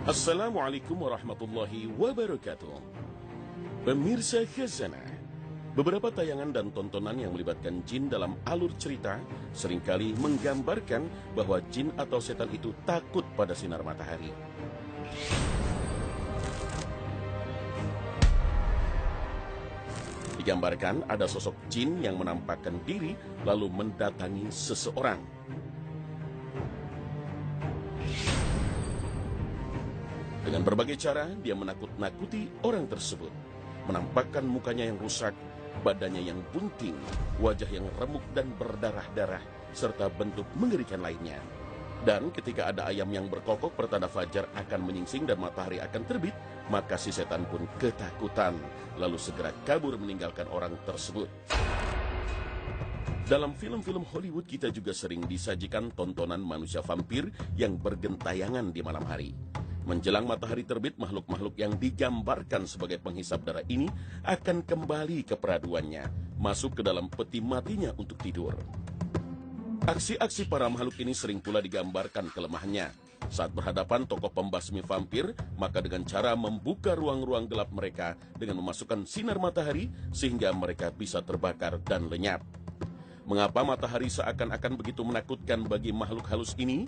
Assalamualaikum warahmatullahi wabarakatuh. Pemirsa Khazanah, beberapa tayangan dan tontonan yang melibatkan jin dalam alur cerita seringkali menggambarkan bahwa jin atau setan itu takut pada sinar matahari. Digambarkan ada sosok jin yang menampakkan diri lalu mendatangi seseorang. Dengan berbagai cara, dia menakut-nakuti orang tersebut. Menampakkan mukanya yang rusak, badannya yang bunting, wajah yang remuk dan berdarah-darah, serta bentuk mengerikan lainnya. Dan ketika ada ayam yang berkokok pertanda fajar akan menyingsing dan matahari akan terbit, maka si setan pun ketakutan, lalu segera kabur meninggalkan orang tersebut. Dalam film-film Hollywood kita juga sering disajikan tontonan manusia vampir yang bergentayangan di malam hari. Menjelang matahari terbit, makhluk-makhluk yang digambarkan sebagai penghisap darah ini akan kembali ke peraduannya, masuk ke dalam peti matinya untuk tidur. Aksi-aksi para makhluk ini sering pula digambarkan kelemahannya. Saat berhadapan tokoh pembasmi vampir, maka dengan cara membuka ruang-ruang gelap mereka dengan memasukkan sinar matahari sehingga mereka bisa terbakar dan lenyap. Mengapa matahari seakan-akan begitu menakutkan bagi makhluk halus ini?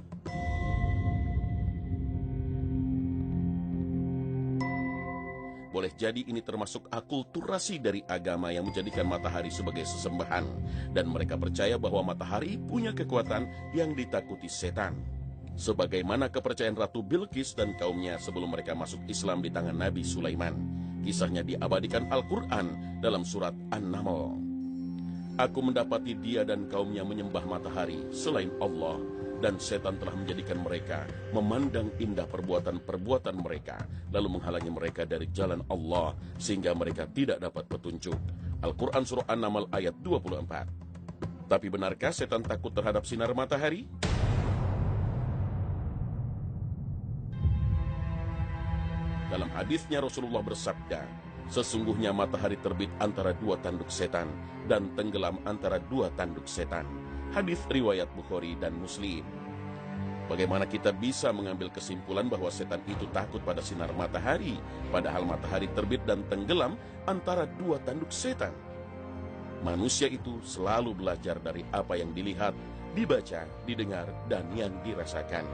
Boleh jadi ini termasuk akulturasi dari agama yang menjadikan matahari sebagai sesembahan. Dan mereka percaya bahwa matahari punya kekuatan yang ditakuti setan. Sebagaimana kepercayaan Ratu Bilqis dan kaumnya sebelum mereka masuk Islam di tangan Nabi Sulaiman. Kisahnya diabadikan Al-Quran dalam surat An-Naml. Aku mendapati dia dan kaumnya menyembah matahari selain Allah. Dan setan telah menjadikan mereka memandang indah perbuatan-perbuatan mereka, lalu menghalangi mereka dari jalan Allah, sehingga mereka tidak dapat petunjuk. Al-Quran Surah An-Naml ayat 24. Tapi benarkah setan takut terhadap sinar matahari? Dalam hadisnya Rasulullah bersabda, sesungguhnya matahari terbit antara dua tanduk setan, dan tenggelam antara dua tanduk setan. Hadis riwayat Bukhari dan Muslim. Bagaimana kita bisa mengambil kesimpulan bahwa setan itu takut pada sinar matahari, padahal matahari terbit dan tenggelam antara dua tanduk setan? Manusia itu selalu belajar dari apa yang dilihat, dibaca, didengar, dan yang dirasakan.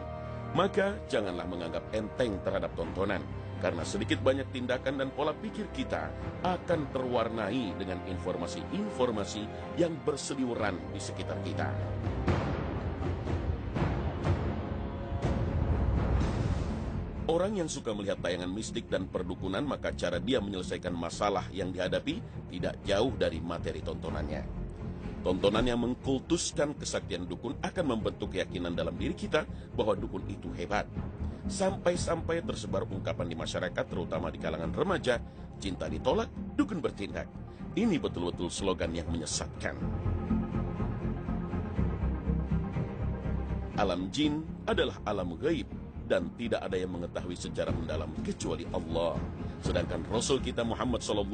Maka janganlah menganggap enteng terhadap tontonan, karena sedikit banyak tindakan dan pola pikir kita akan terwarnai dengan informasi-informasi yang berseliweran di sekitar kita. Orang yang suka melihat tayangan mistik dan perdukunan, maka cara dia menyelesaikan masalah yang dihadapi tidak jauh dari materi tontonannya. Tontonan yang mengkultuskan kesaktian dukun akan membentuk keyakinan dalam diri kita bahwa dukun itu hebat. Sampai-sampai tersebar ungkapan di masyarakat, terutama di kalangan remaja, cinta ditolak, dukun bertindak. Ini betul-betul slogan yang menyesatkan. Alam jin adalah alam gaib, dan tidak ada yang mengetahui secara mendalam kecuali Allah. Sedangkan Rasul kita Muhammad SAW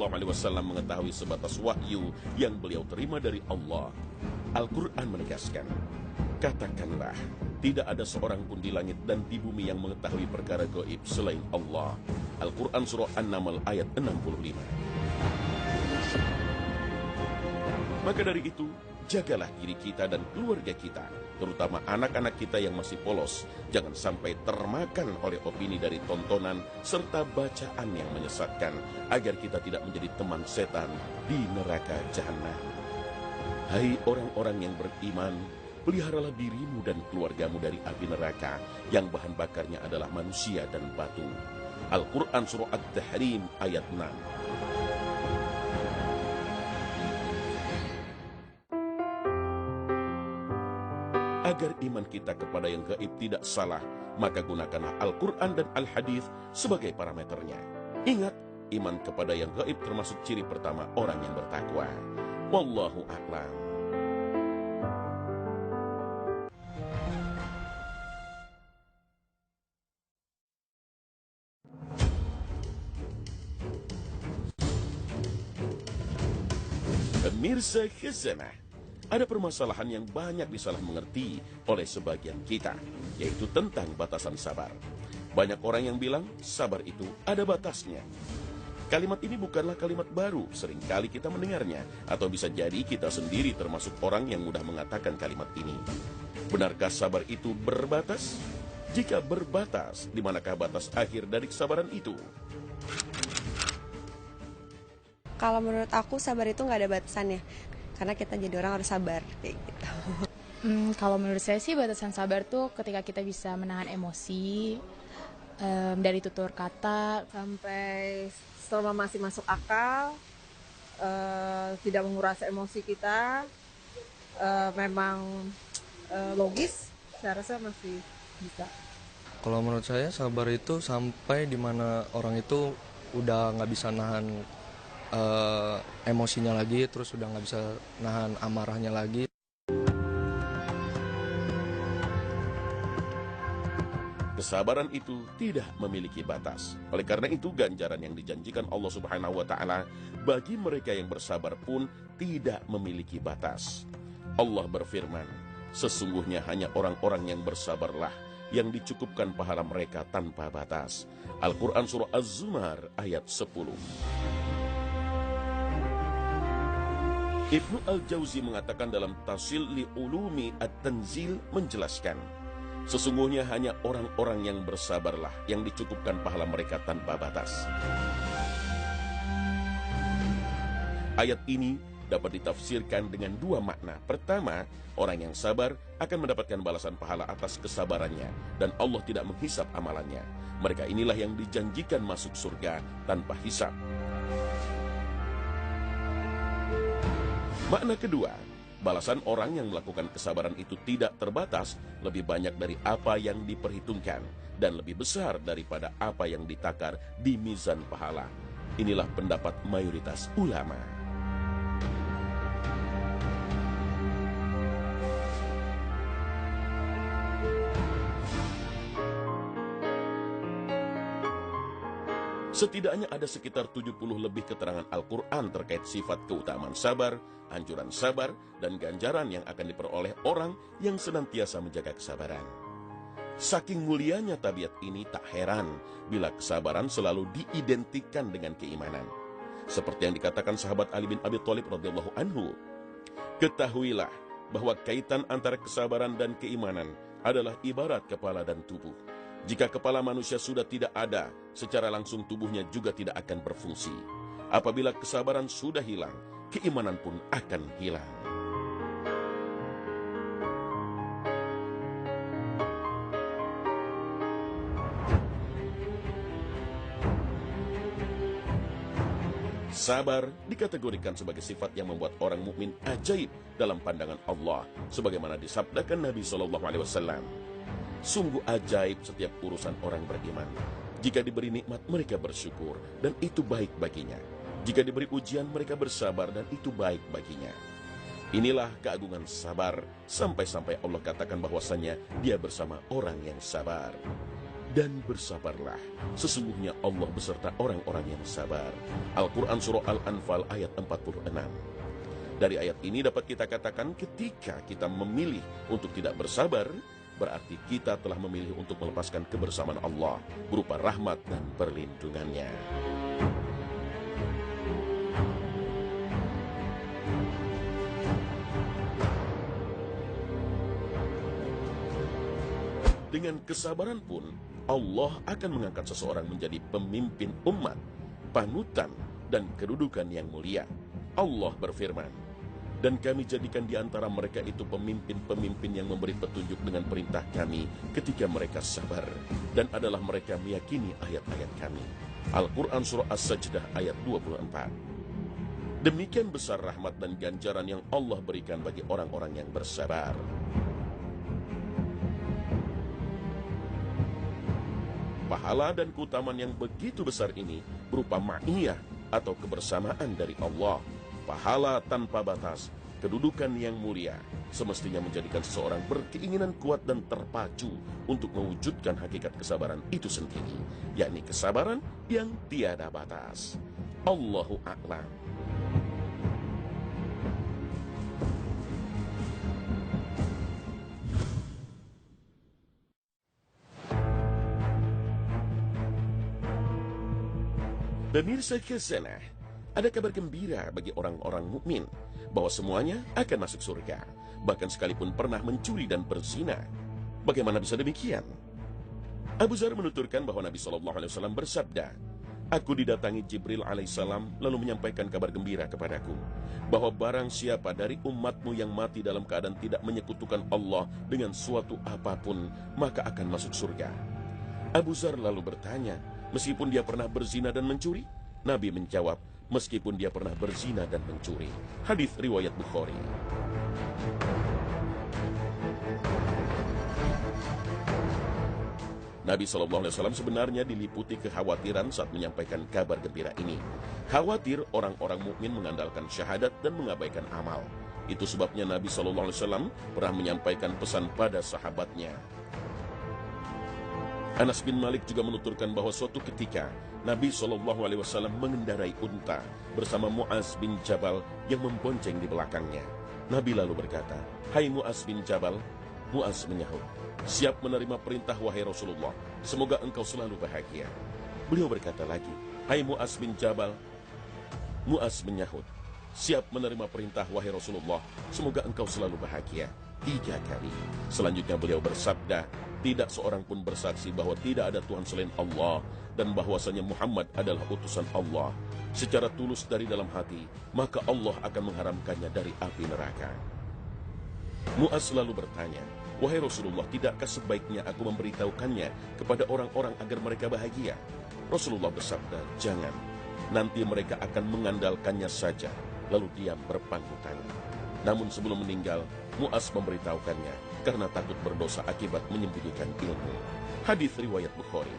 mengetahui sebatas wahyu yang beliau terima dari Allah. Al-Quran menegaskan, katakanlah, tidak ada seorang pun di langit dan di bumi yang mengetahui perkara gaib selain Allah. Al-Quran Surah An-Naml ayat 65. Maka dari itu, jagalah diri kita dan keluarga kita, terutama anak-anak kita yang masih polos. Jangan sampai termakan oleh opini dari tontonan serta bacaan yang menyesatkan, agar kita tidak menjadi teman setan di neraka jahanam. Hai orang-orang yang beriman, peliharalah dirimu dan keluargamu dari api neraka yang bahan bakarnya adalah manusia dan batu. Al-Quran Surah At-Tahrim ayat 6. Agar iman kita kepada yang gaib tidak salah, maka gunakanlah Al-Quran dan Al-Hadis sebagai parameternya. Ingat, iman kepada yang gaib termasuk ciri pertama orang yang bertakwa. Wallahu a'lam. Pemirsa Khazanah, ada permasalahan yang banyak disalah mengerti oleh sebagian kita, yaitu tentang batasan sabar. Banyak orang yang bilang sabar itu ada batasnya. Kalimat ini bukanlah kalimat baru, seringkali kita mendengarnya, atau bisa jadi kita sendiri termasuk orang yang mudah mengatakan kalimat ini. Benarkah sabar itu berbatas? Jika berbatas, di manakah batas akhir dari kesabaran itu? Kalau menurut aku sabar itu nggak ada batasannya, karena kita jadi orang harus sabar kayak gitu. Kalau menurut saya sih batasan sabar tuh ketika kita bisa menahan emosi dari tutur kata sampai selama masih masuk akal, tidak menguras emosi kita, memang logis, saya rasa masih bisa. Kalau menurut saya sabar itu sampai dimana orang itu udah nggak bisa nahan emosinya lagi, terus udah nggak bisa nahan amarahnya lagi. Kesabaran itu tidak memiliki batas. Oleh karena itu, ganjaran yang dijanjikan Allah Subhanahu wa Ta'ala bagi mereka yang bersabar pun tidak memiliki batas. Allah berfirman, sesungguhnya hanya orang-orang yang bersabarlah yang dicukupkan pahala mereka tanpa batas. Al-Quran Surah Az-Zumar ayat 10. Ibnu Al-Jauzi mengatakan dalam Tasil li Ulumi At-Tanzil menjelaskan, sesungguhnya hanya orang-orang yang bersabarlah yang dicukupkan pahala mereka tanpa batas. Ayat ini dapat ditafsirkan dengan dua makna. Pertama, orang yang sabar akan mendapatkan balasan pahala atas kesabarannya, dan Allah tidak menghisap amalannya. Mereka inilah yang dijanjikan masuk surga tanpa hisap. Makna kedua, balasan orang yang melakukan kesabaran itu tidak terbatas, lebih banyak dari apa yang diperhitungkan, dan lebih besar daripada apa yang ditakar di mizan pahala. Inilah pendapat mayoritas ulama. Setidaknya ada sekitar 70 lebih keterangan Al-Quran terkait sifat keutamaan sabar, anjuran sabar, dan ganjaran yang akan diperoleh orang yang senantiasa menjaga kesabaran. Saking mulianya tabiat ini, tak heran bila kesabaran selalu diidentikan dengan keimanan. Seperti yang dikatakan sahabat Ali bin Abi Thalib radhiyallahu anhu, ketahuilah bahwa kaitan antara kesabaran dan keimanan adalah ibarat kepala dan tubuh. Jika kepala manusia sudah tidak ada, secara langsung tubuhnya juga tidak akan berfungsi. Apabila kesabaran sudah hilang, keimanan pun akan hilang. Sabar dikategorikan sebagai sifat yang membuat orang mukmin ajaib dalam pandangan Allah, sebagaimana disabdakan Nabi SAW. Sungguh ajaib setiap urusan orang beriman. Jika diberi nikmat, mereka bersyukur, dan itu baik baginya. Jika diberi ujian, mereka bersabar, dan itu baik baginya. Inilah keagungan sabar, sampai-sampai Allah katakan bahwasannya Dia bersama orang yang sabar. Dan bersabarlah, sesungguhnya Allah beserta orang-orang yang sabar. Al-Quran Surah Al-Anfal ayat 46. Dari ayat ini dapat kita katakan, ketika kita memilih untuk tidak bersabar, berarti kita telah memilih untuk melepaskan kebersamaan Allah berupa rahmat dan perlindungannya. Dengan kesabaran pun, Allah akan mengangkat seseorang menjadi pemimpin umat, panutan, dan kedudukan yang mulia. Allah berfirman, dan kami jadikan di antara mereka itu pemimpin-pemimpin yang memberi petunjuk dengan perintah kami ketika mereka sabar, dan adalah mereka meyakini ayat-ayat kami. Al-Quran Surah As-Sajdah ayat 24. Demikian besar rahmat dan ganjaran yang Allah berikan bagi orang-orang yang bersabar. Pahala dan keutamaan yang begitu besar ini berupa ma'iyah atau kebersamaan dari Allah. Pahala tanpa batas, kedudukan yang mulia, semestinya menjadikan seseorang berkeinginan kuat dan terpacu untuk mewujudkan hakikat kesabaran itu sendiri, yakni kesabaran yang tiada batas. Allahu a'lam. Pemirsa Khazanah, ada kabar gembira bagi orang-orang mukmin bahwa semuanya akan masuk surga, bahkan sekalipun pernah mencuri dan berzina. Bagaimana bisa demikian? Abu Dzar menuturkan bahwa Nabi SAW bersabda, "Aku didatangi Jibril alaihissalam lalu menyampaikan kabar gembira kepadaku bahwa barang siapa dari umatmu yang mati dalam keadaan tidak menyekutukan Allah dengan suatu apapun, maka akan masuk surga." Abu Dzar lalu bertanya, meskipun dia pernah berzina dan mencuri? Nabi menjawab, meskipun dia pernah berzina dan mencuri. Hadis riwayat Bukhari. Nabi SAW sebenarnya diliputi kekhawatiran saat menyampaikan kabar gembira ini. Khawatir orang-orang mukmin mengandalkan syahadat dan mengabaikan amal. Itu sebabnya Nabi SAW pernah menyampaikan pesan pada sahabatnya. Anas bin Malik juga menuturkan bahwa suatu ketika Nabi SAW mengendarai unta bersama Mu'az bin Jabal yang membonceng di belakangnya. Nabi lalu berkata, "Hai Mu'az bin Jabal." Mu'az menyahut, "Siap menerima perintah wahai Rasulullah, semoga engkau selalu bahagia." Beliau berkata lagi, "Hai Mu'az bin Jabal." Mu'az menyahut, "Siap menerima perintah wahai Rasulullah, semoga engkau selalu bahagia." 3 kali. Selanjutnya beliau bersabda, "Tidak seorang pun bersaksi bahwa tidak ada Tuhan selain Allah dan bahwasanya Muhammad adalah utusan Allah secara tulus dari dalam hati, maka Allah akan mengharamkannya dari api neraka." Mu'az lalu bertanya, "Wahai Rasulullah, tidakkah sebaiknya aku memberitahukannya kepada orang-orang agar mereka bahagia?" Rasulullah bersabda, "Jangan, nanti mereka akan mengandalkannya saja, lalu diam berpangku tangan." Namun sebelum meninggal, Mu'az memberitahukannya karena takut berdosa akibat menyembunyikan ilmu. Hadis riwayat Bukhari.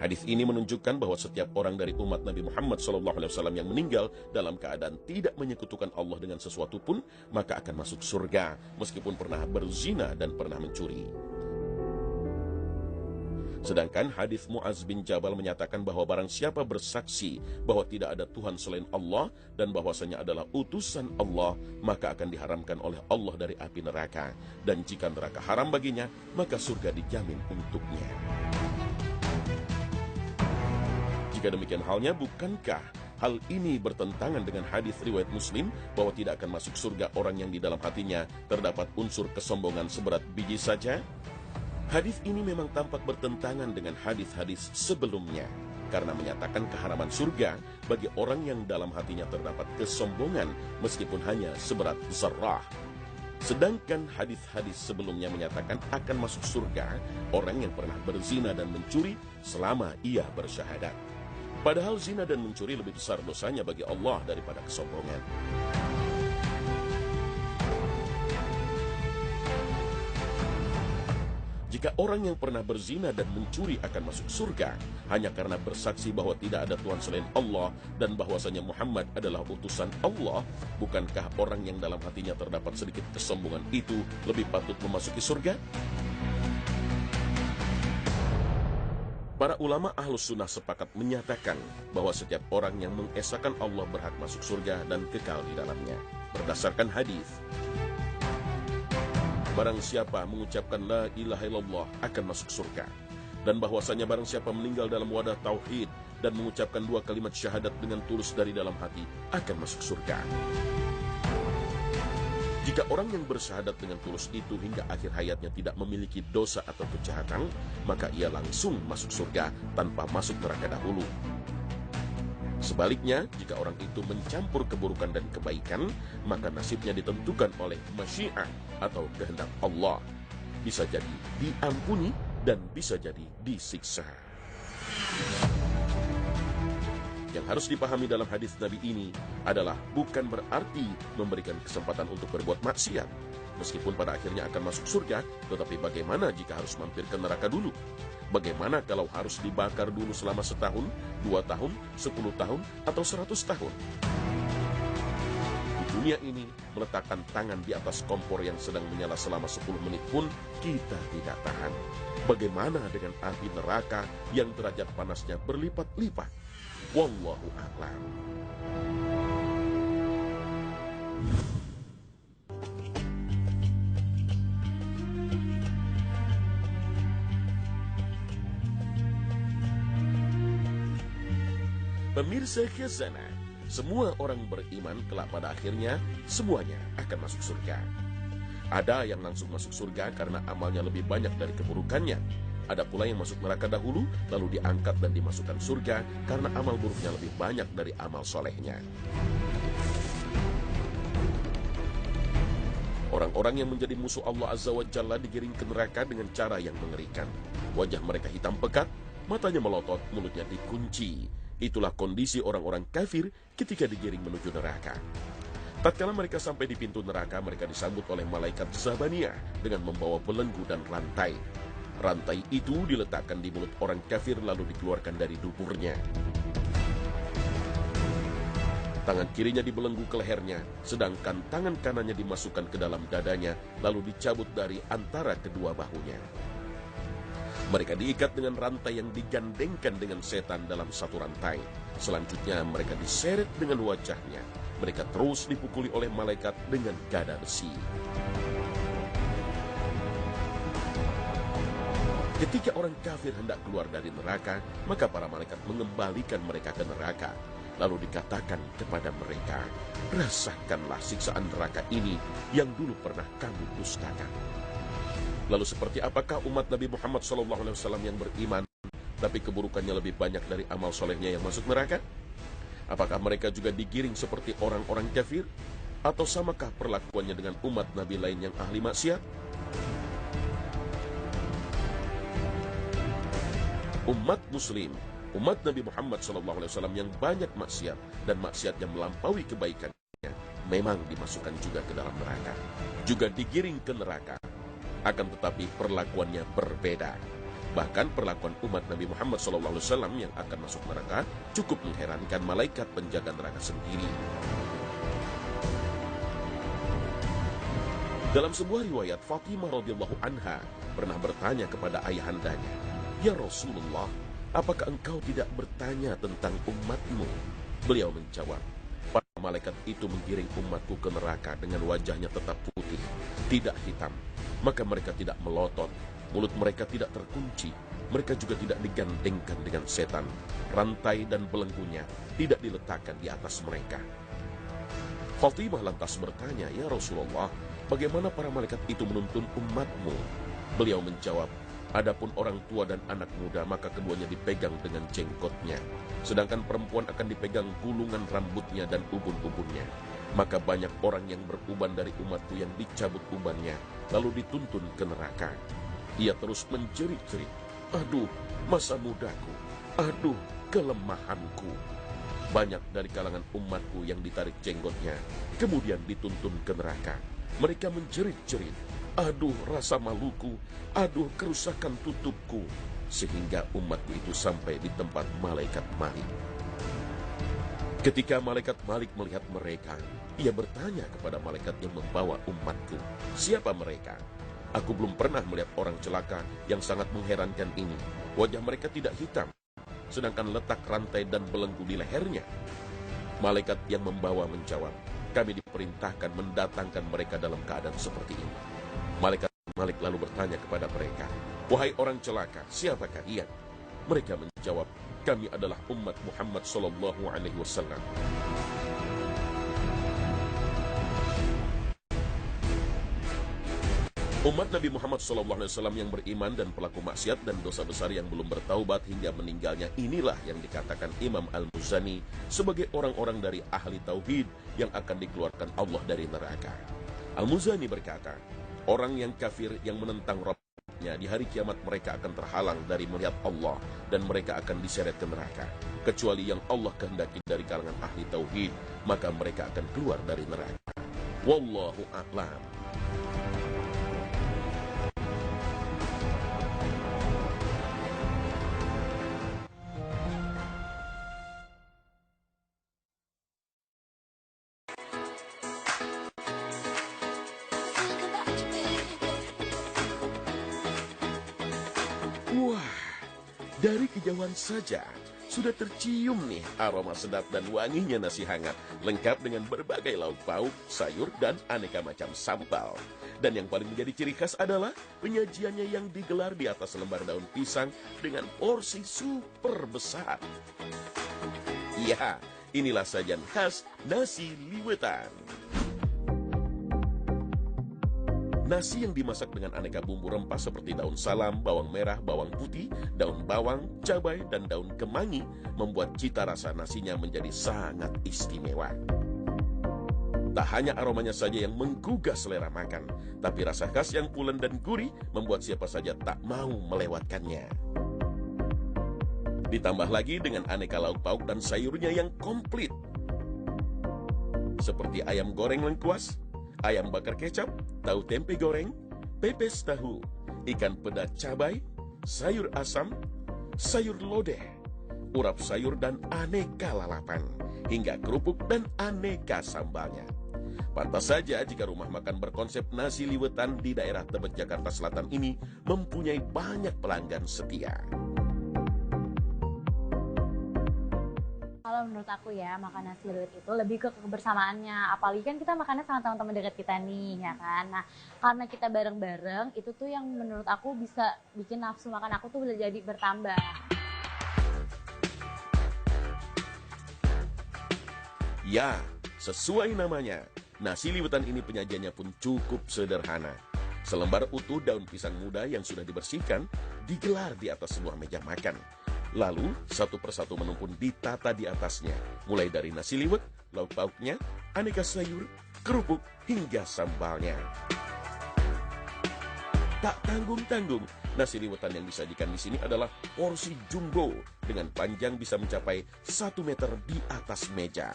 Hadis ini menunjukkan bahwa setiap orang dari umat Nabi Muhammad SAW yang meninggal dalam keadaan tidak menyekutukan Allah dengan sesuatu pun, maka akan masuk surga meskipun pernah berzina dan pernah mencuri. Sedangkan hadis Mu'az bin Jabal menyatakan bahwa barang siapa bersaksi bahwa tidak ada Tuhan selain Allah dan bahwasanya adalah utusan Allah, maka akan diharamkan oleh Allah dari api neraka. Dan jika neraka haram baginya, maka surga dijamin untuknya. Jika demikian halnya, bukankah hal ini bertentangan dengan hadis riwayat Muslim bahwa tidak akan masuk surga orang yang di dalam hatinya terdapat unsur kesombongan seberat biji saja? Hadis ini memang tampak bertentangan dengan hadis-hadis sebelumnya karena menyatakan keharaman surga bagi orang yang dalam hatinya terdapat kesombongan meskipun hanya seberat zarrah. Sedangkan hadis-hadis sebelumnya menyatakan akan masuk surga orang yang pernah berzina dan mencuri selama ia bersyahadat. Padahal zina dan mencuri lebih besar dosanya bagi Allah daripada kesombongan. Jika orang yang pernah berzina dan mencuri akan masuk surga hanya karena bersaksi bahwa tidak ada Tuhan selain Allah dan bahwasanya Muhammad adalah utusan Allah, bukankah orang yang dalam hatinya terdapat sedikit kesombongan itu lebih patut memasuki surga? Para ulama Ahlus Sunnah sepakat menyatakan bahwa setiap orang yang mengesahkan Allah berhak masuk surga dan kekal di dalamnya. Berdasarkan hadis, barang siapa mengucapkan la ilaha illallah akan masuk surga. Dan bahwasanya barang siapa meninggal dalam wadah tauhid dan mengucapkan 2 kalimat syahadat dengan tulus dari dalam hati akan masuk surga. Jika orang yang bersyahadat dengan tulus itu hingga akhir hayatnya tidak memiliki dosa atau kejahatan, maka ia langsung masuk surga tanpa masuk neraka dahulu. Sebaliknya, jika orang itu mencampur keburukan dan kebaikan, maka nasibnya ditentukan oleh masyiah atau kehendak Allah. Bisa jadi diampuni dan bisa jadi disiksa. Yang harus dipahami dalam hadis Nabi ini adalah bukan berarti memberikan kesempatan untuk berbuat maksiat. Meskipun pada akhirnya akan masuk surga, tetapi bagaimana jika harus mampir ke neraka dulu? Bagaimana kalau harus dibakar dulu selama 1 tahun, 2 tahun, 10 tahun, atau 100 tahun? Di dunia ini, meletakkan tangan di atas kompor yang sedang menyala selama 10 menit pun kita tidak tahan. Bagaimana dengan api neraka yang derajat panasnya berlipat-lipat? Wallahu a'lam. Pemirsa Khazanah, semua orang beriman kelak pada akhirnya semuanya akan masuk surga. Ada yang langsung masuk surga karena amalnya lebih banyak dari keburukannya. Ada pula yang masuk neraka dahulu, lalu diangkat dan dimasukkan surga karena amal buruknya lebih banyak dari amal solehnya. Orang-orang yang menjadi musuh Allah Azza wa Jalla digiring ke neraka dengan cara yang mengerikan. Wajah mereka hitam pekat, matanya melotot, mulutnya dikunci. Itulah kondisi orang-orang kafir ketika digiring menuju neraka. Tatkala mereka sampai di pintu neraka, mereka disambut oleh malaikat Zabaniyah dengan membawa belenggu dan rantai. Rantai itu diletakkan di mulut orang kafir lalu dikeluarkan dari duburnya. Tangan kirinya dibelenggu ke lehernya, sedangkan tangan kanannya dimasukkan ke dalam dadanya, lalu dicabut dari antara kedua bahunya. Mereka diikat dengan rantai yang digandengkan dengan setan dalam satu rantai. Selanjutnya mereka diseret dengan wajahnya. Mereka terus dipukuli oleh malaikat dengan gada besi. Ketika orang kafir hendak keluar dari neraka, maka para malaikat mengembalikan mereka ke neraka. Lalu dikatakan kepada mereka, rasakanlah siksaan neraka ini yang dulu pernah kamu dustakan. Lalu seperti apakah umat Nabi Muhammad SAW yang beriman, tapi keburukannya lebih banyak dari amal solehnya yang masuk neraka? Apakah mereka juga digiring seperti orang-orang kafir? Atau samakah perlakuannya dengan umat Nabi lain yang ahli maksiat? Umat muslim, umat Nabi Muhammad SAW yang banyak maksiat dan maksiat yang melampaui kebaikannya memang dimasukkan juga ke dalam neraka, juga digiring ke neraka. Akan tetapi perlakuannya berbeda. Bahkan perlakuan umat Nabi Muhammad SAW yang akan masuk neraka cukup mengherankan malaikat penjaga neraka sendiri. Dalam sebuah riwayat, Fatimah radhiyallahu anha pernah bertanya kepada ayahandanya, "Ya Rasulullah, apakah engkau tidak bertanya tentang umatmu?" Beliau menjawab, "Para malaikat itu menggiring umatku ke neraka dengan wajahnya tetap putih, tidak hitam. Maka mereka tidak melotot, mulut mereka tidak terkunci, mereka juga tidak digandengkan dengan setan. Rantai dan belenggunya tidak diletakkan di atas mereka." Fatimah lantas bertanya, "Ya Rasulullah, bagaimana para malaikat itu menuntun umatmu?" Beliau menjawab, "Adapun orang tua dan anak muda, maka keduanya dipegang dengan jenggotnya. Sedangkan perempuan akan dipegang gulungan rambutnya dan ubun-ubunnya. Maka banyak orang yang beruban dari umatku yang dicabut ubannya, lalu dituntun ke neraka." Ia terus menjerit-jerit, "Aduh, masa mudaku! Aduh, kelemahanku!" Banyak dari kalangan umatku yang ditarik jenggotnya, kemudian dituntun ke neraka. Mereka menjerit-jerit, "Aduh, rasa maluku! Aduh, kerusakan tutupku!" Sehingga umatku itu sampai di tempat malaikat Malik. Ketika malaikat Malik melihat mereka, ia bertanya kepada malaikat yang membawa umatku, "Siapa mereka? Aku belum pernah melihat orang celaka yang sangat mengherankan ini. Wajah mereka tidak hitam, sedangkan letak rantai dan belenggu di lehernya." Malaikat yang membawa menjawab, "Kami diperintahkan mendatangkan mereka dalam keadaan seperti ini." Malaikat Malik lalu bertanya kepada mereka, "Wahai orang celaka, siapa kalian?" Mereka menjawab, "Kami adalah umat Muhammad SAW." Umat Nabi Muhammad SAW yang beriman dan pelaku maksiat dan dosa besar yang belum bertaubat hingga meninggalnya, inilah yang dikatakan Imam Al-Muzani sebagai orang-orang dari ahli tauhid yang akan dikeluarkan Allah dari neraka. Al-Muzani berkata, orang yang kafir yang menentang Rabbnya di hari kiamat mereka akan terhalang dari melihat Allah dan mereka akan diseret ke neraka. Kecuali yang Allah kehendaki dari kalangan ahli tauhid, maka mereka akan keluar dari neraka. Wallahu a'lam. Wah, dari kejauhan saja sudah tercium nih aroma sedap dan wanginya nasi hangat, lengkap dengan berbagai lauk pauk, sayur, dan aneka macam sambal. Dan yang paling menjadi ciri khas adalah penyajiannya yang digelar di atas lembar daun pisang dengan porsi super besar. Ya, inilah sajian khas nasi liwetan. Nasi yang dimasak dengan aneka bumbu rempah seperti daun salam, bawang merah, bawang putih, daun bawang, cabai, dan daun kemangi membuat cita rasa nasinya menjadi sangat istimewa. Tak hanya aromanya saja yang menggugah selera makan, tapi rasa khas yang pulen dan gurih membuat siapa saja tak mau melewatkannya. Ditambah lagi dengan aneka lauk pauk dan sayurnya yang komplit. Seperti ayam goreng lengkuas, ayam bakar kecap, tahu tempe goreng, pepes tahu, ikan peda cabai, sayur asam, sayur lodeh, urap sayur dan aneka lalapan, hingga kerupuk dan aneka sambalnya. Pantas saja jika rumah makan berkonsep nasi liwetan di daerah Tebet, Jakarta Selatan ini mempunyai banyak pelanggan setia. Kalau menurut aku ya, makan nasi liwet itu lebih ke kebersamaannya. Apalagi kan kita makannya sama teman-teman dekat kita nih, ya kan. Nah, karena kita bareng-bareng, itu tuh yang menurut aku bisa bikin nafsu makan aku tuh jadi bertambah. Ya, sesuai namanya, nasi liwetan ini penyajiannya pun cukup sederhana. Selembar utuh daun pisang muda yang sudah dibersihkan digelar di atas sebuah meja makan. Lalu, satu persatu menu pun ditata di atasnya, mulai dari nasi liwet, lauk pauknya, aneka sayur, kerupuk, hingga sambalnya. Tak tanggung-tanggung, nasi liwetan yang disajikan di sini adalah porsi jumbo dengan panjang bisa mencapai 1 meter di atas meja.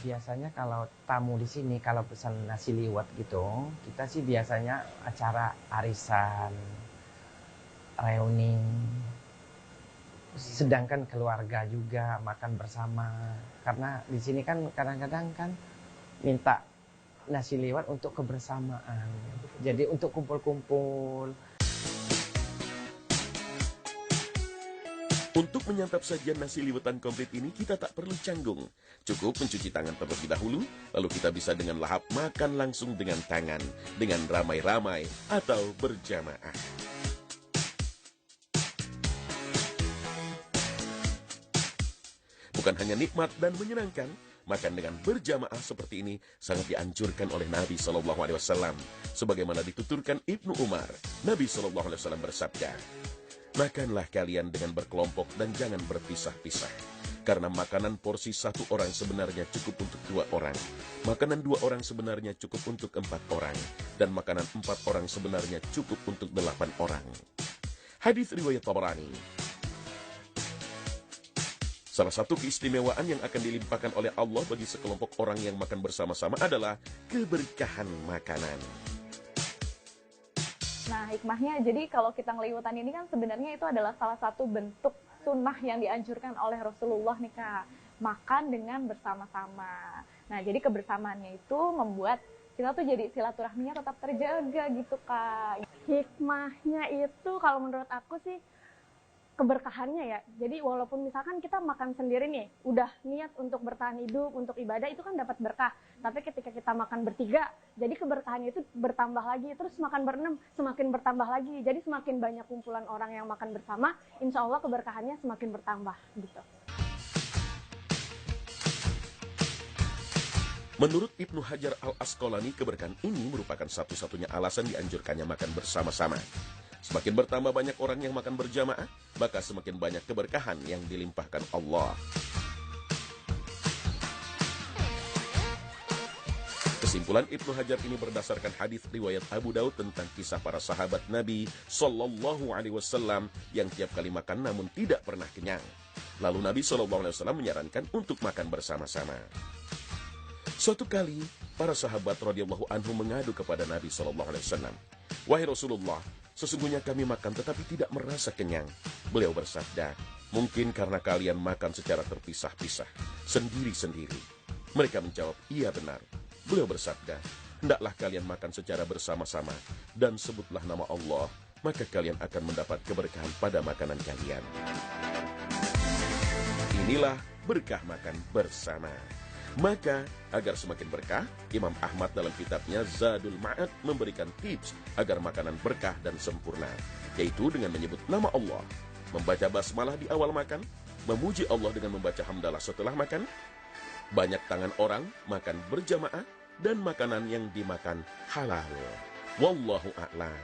Biasanya kalau tamu di sini kalau pesan nasi liwet gitu, kita sih biasanya acara arisan, reuni, sedangkan keluarga juga makan bersama. Karena di sini kan kadang-kadang kan minta nasi liwet untuk kebersamaan. Jadi untuk kumpul-kumpul. Untuk menyantap sajian nasi liwetan komplit ini kita tak perlu canggung. Cukup mencuci tangan terlebih dahulu, lalu kita bisa dengan lahap makan langsung dengan tangan, dengan ramai-ramai atau berjamaah. Bukan hanya nikmat dan menyenangkan, makan dengan berjamaah seperti ini sangat dianjurkan oleh Nabi SAW. Sebagaimana dituturkan Ibnu Umar, Nabi SAW bersabda, "Makanlah kalian dengan berkelompok dan jangan berpisah-pisah. Karena makanan porsi 1 orang sebenarnya cukup untuk 2 orang. Makanan 2 orang sebenarnya cukup untuk 4 orang. Dan makanan 4 orang sebenarnya cukup untuk 8 orang." Hadits riwayat Tabarani. Salah satu keistimewaan yang akan dilimpahkan oleh Allah bagi sekelompok orang yang makan bersama-sama adalah keberkahan makanan. Nah, hikmahnya jadi kalau kita ngeliwetan ini kan sebenarnya itu adalah salah satu bentuk sunnah yang dianjurkan oleh Rasulullah nih Kak. Makan dengan bersama-sama. Nah, jadi kebersamaannya itu membuat kita tuh jadi silaturahminya tetap terjaga gitu Kak. Hikmahnya itu kalau menurut aku sih keberkahannya ya. Jadi walaupun misalkan kita makan sendiri nih, udah niat untuk bertahan hidup, untuk ibadah itu kan dapat berkah. Tapi ketika kita makan bertiga, jadi keberkahannya itu bertambah lagi. Terus makan berenam, semakin bertambah lagi. Jadi semakin banyak kumpulan orang yang makan bersama, insya Allah keberkahannya semakin bertambah gitu. Menurut Ibnu Hajar Al-Asqalani, keberkahan ini merupakan satu-satunya alasan dianjurkannya makan bersama-sama. Semakin bertambah banyak orang yang makan berjamaah, maka semakin banyak keberkahan yang dilimpahkan Allah. Kesimpulan Ibnu Hajar ini berdasarkan hadis riwayat Abu Daud tentang kisah para sahabat Nabi Sallallahu Alaihi Wasallam yang tiap kali makan namun tidak pernah kenyang. Lalu Nabi Sallallahu Alaihi Wasallam menyarankan untuk makan bersama-sama. Suatu kali, para sahabat radhiyallahu anhu mengadu kepada Nabi Sallallahu Alaihi Wasallam, "Wahai Rasulullah, sesungguhnya kami makan tetapi tidak merasa kenyang." Beliau bersabda, "Mungkin karena kalian makan secara terpisah-pisah, sendiri-sendiri." Mereka menjawab, "Iya benar." Beliau bersabda, "Hendaklah kalian makan secara bersama-sama dan sebutlah nama Allah, maka kalian akan mendapat keberkahan pada makanan kalian." Inilah berkah makan bersama. Maka, agar semakin berkah, Imam Ahmad dalam kitabnya Zadul Ma'ad memberikan tips agar makanan berkah dan sempurna, yaitu dengan menyebut nama Allah. membaca basmalah di awal makan, memuji Allah dengan membaca hamdalah setelah makan, banyak tangan orang makan berjamaah, dan makanan yang dimakan halal. Wallahu a'lam.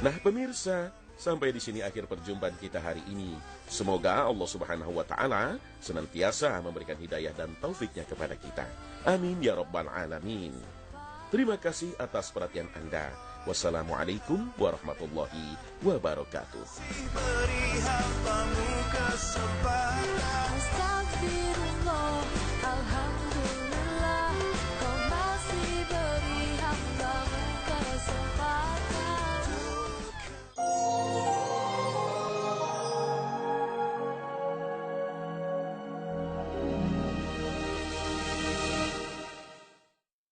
Nah pemirsa, sampai di sini akhir perjumpaan kita hari ini. Semoga Allah Subhanahu wa Ta'ala senantiasa memberikan hidayah dan taufiknya kepada kita. Amin ya Rabbal Alamin. Terima kasih atas perhatian Anda. Wassalamualaikum warahmatullahi wabarakatuh.